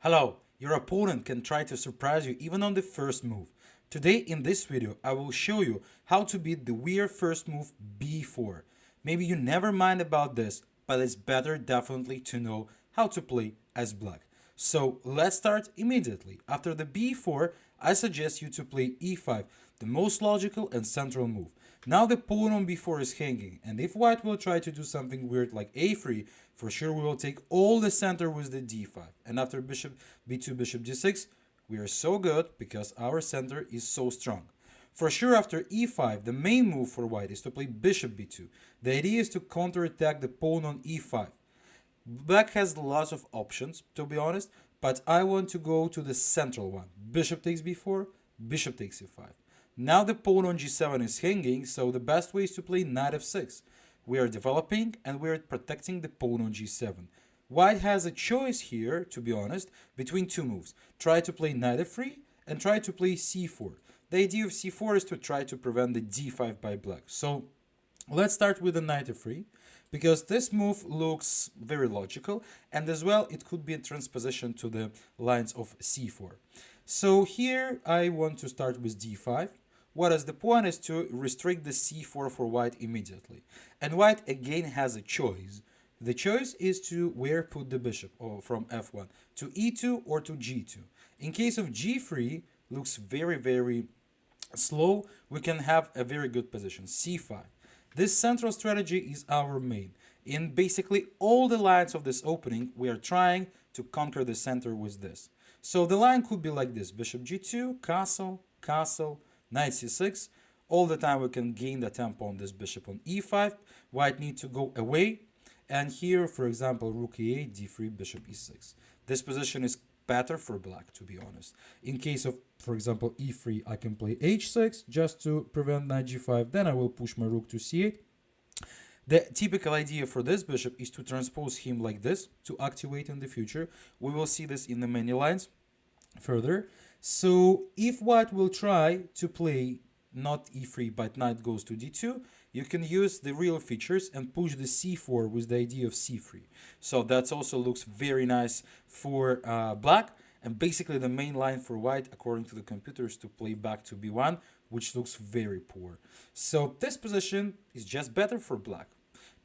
Hello, your opponent can try to surprise you even on the first move. Today in this video I will show you how to beat the weird first move b4. Maybe you never mind about this, but it's better definitely to know how to play as black. So let's start immediately. After the b4, I suggest you to play e5, the most logical and central move. Now the pawn on b4 is hanging, and if white will try to do something weird like a3, for sure we will take all the center with the d5. And after bishop b2, bishop d6, we are so good because our center is so strong. For sure, after e5, the main move for white is to play bishop b2. The idea is to counterattack the pawn on e5. Black has lots of options, to be honest, but I want to go to the central one. Bishop takes b4, bishop takes e5. Now the pawn on g7 is hanging, so the best way is to play knight f6. We are developing and we are protecting the pawn on g7. White has a choice here, to be honest, between two moves. Try to play knight f3 and try to play c4. The idea of c4 is to try to prevent the d5 by black. So let's start with the knight f3 because this move looks very logical, and as well it could be a transposition to the lines of c4. So here I want to start with d5. Whereas the point is to restrict the c4 for white immediately. And white again has a choice. The choice is to where put the bishop, or from f1 to e2 or to g2. In case of g3, looks very slow, we can have a very good position, c5. This central strategy is our main. In basically all the lines of this opening, we are trying to conquer the center with this. So the line could be like this: bishop g2, castle, castle, knight c6. All the time we can gain the tempo on this bishop on e5. White need to go away. And here, for example, rook e8, d3, bishop e6. This position is better for black, to be honest. In case of, for example, e3, I can play h6 just to prevent knight g5. Then I will push my rook to c8. The typical idea for this bishop is to transpose him like this to activate in the future. We will see this in the many lines further. So if white will try to play not e3 but knight goes to d2, you can use the real features and push the c4 with the idea of c3. So that also looks very nice for black. And basically the main line for white, according to the computer, is to play back to b1, which looks very poor. So this position is just better for black.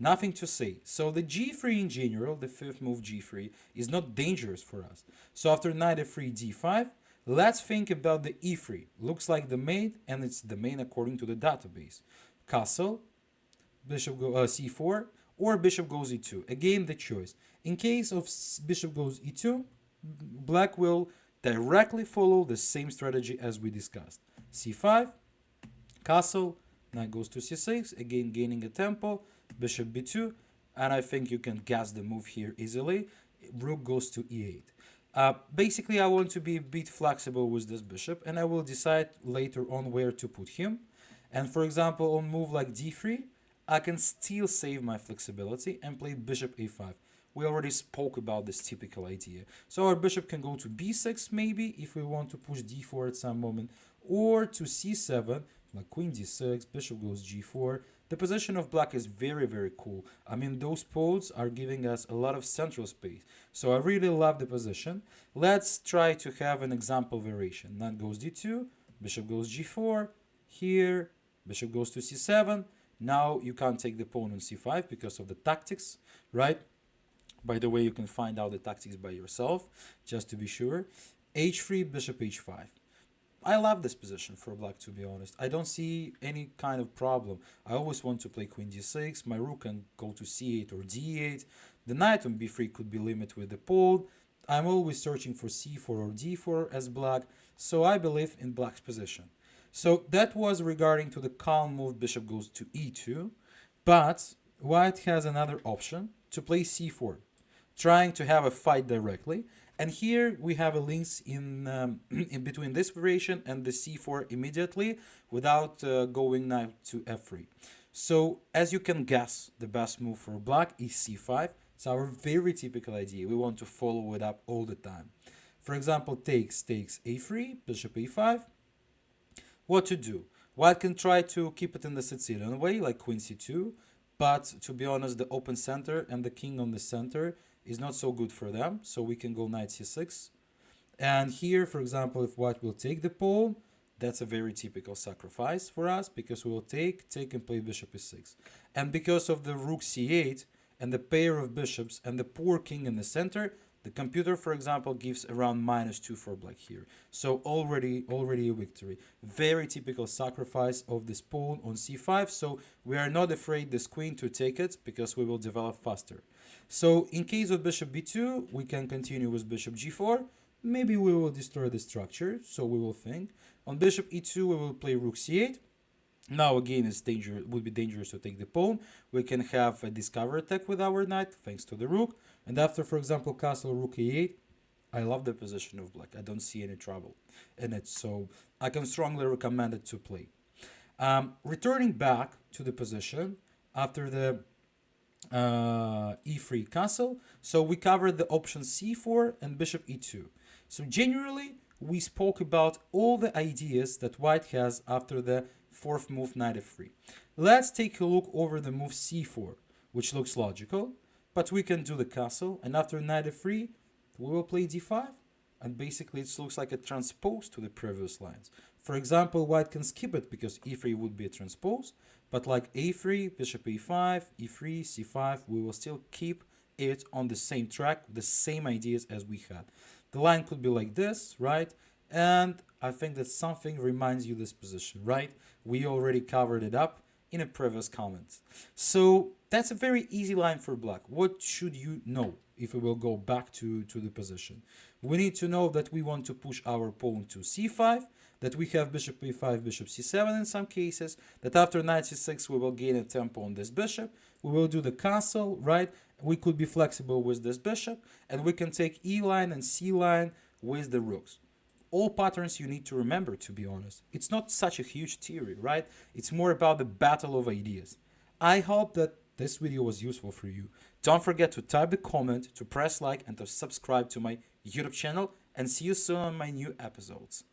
Nothing to say. So the g3 in general, the fifth move g3, is not dangerous for us. So after knight f3, d5, let's think about the e3. Looks like the main, and it's the main according to the database. Castle, bishop c4, or bishop goes e2. Again, the choice. In case of bishop goes e2, black will directly follow the same strategy as we discussed. c5, castle, knight goes to c6, again gaining a tempo, bishop b2, and I think you can guess the move here easily. Rook goes to e8. Basically, I want to be a bit flexible with this bishop, and I will decide later on where to put him. And for example, on move like d3, I can still save my flexibility and play bishop a5. We already spoke about this typical idea. So our bishop can go to b6 maybe if we want to push d4 at some moment, or to c7, like queen d6, bishop goes g4. The position of black is very cool. I mean, those pawns are giving us a lot of central space. So I really love the position. Let's try to have an example variation. Knight goes d2, bishop goes g4, here, bishop goes to c7. Now you can't take the pawn on c5 because of the tactics, right? By the way, you can find out the tactics by yourself, just to be sure. h3, bishop h5. I love this position for black, to be honest. I don't see any kind of problem. I always want to play queen d6. My rook can go to c8 or d8. The knight on b3 could be limited with the pawn. I'm always searching for c4 or d4 as black. So I believe in black's position. So that was regarding to the calm move bishop goes to e2. But white has another option to play c4, trying to have a fight directly. And here we have a link in between this variation and the c4 immediately without going knight to f3. So as you can guess, the best move for black is c5. It's our very typical idea. We want to follow it up all the time. For example, takes a3, bishop a5. What to do? White can try to keep it in the Sicilian way, like queen c2. But to be honest, the open center and the king on the center is not so good for them. So we can go knight c6. And here, for example, if white will take the pawn, that's a very typical sacrifice for us because we will take and play bishop e6. And because of the rook c8 and the pair of bishops and the poor king in the center, the computer, for example, gives around -2 for black here. So already a victory. Very typical sacrifice of this pawn on c5. So we are not afraid this queen to take it because we will develop faster. So in case of bishop b2, we can continue with bishop g4. Maybe we will destroy the structure, so we will think. On bishop e2, we will play rook c8. Now again, it would be dangerous to take the pawn. We can have a discover attack with our knight, thanks to the rook. And after, for example, castle rook e8, I love the position of black. I don't see any trouble in it, so I can strongly recommend it to play. Returning back to the position after the e3 castle, so we covered the option c4 and bishop e2. So generally, we spoke about all the ideas that white has after the fourth move, knight f3. Let's take a look over the move c4, which looks logical, but we can do the castle, and after knight f3, we will play d5, and basically it looks like a transpose to the previous lines. For example, white can skip it because e3 would be a transpose, but like a3, bishop e5, e3, c5, we will still keep it on the same track, the same ideas as we had. The line could be like this, right? And I think that something reminds you this position, right? We already covered it up in a previous comment. So that's a very easy line for black. What should you know if we will go back to the position? We need to know that we want to push our pawn to c5, that we have bishop e5, bishop c7 in some cases, that after knight c6 we will gain a tempo on this bishop. We will do the castle, right? We could be flexible with this bishop, and we can take e line and c line with the rooks. All patterns you need to remember, to be honest. It's not such a huge theory, right? It's more about the battle of ideas. I hope that this video was useful for you. Don't forget to type the comment, to press like, and to subscribe to my YouTube channel, and see you soon on my new episodes.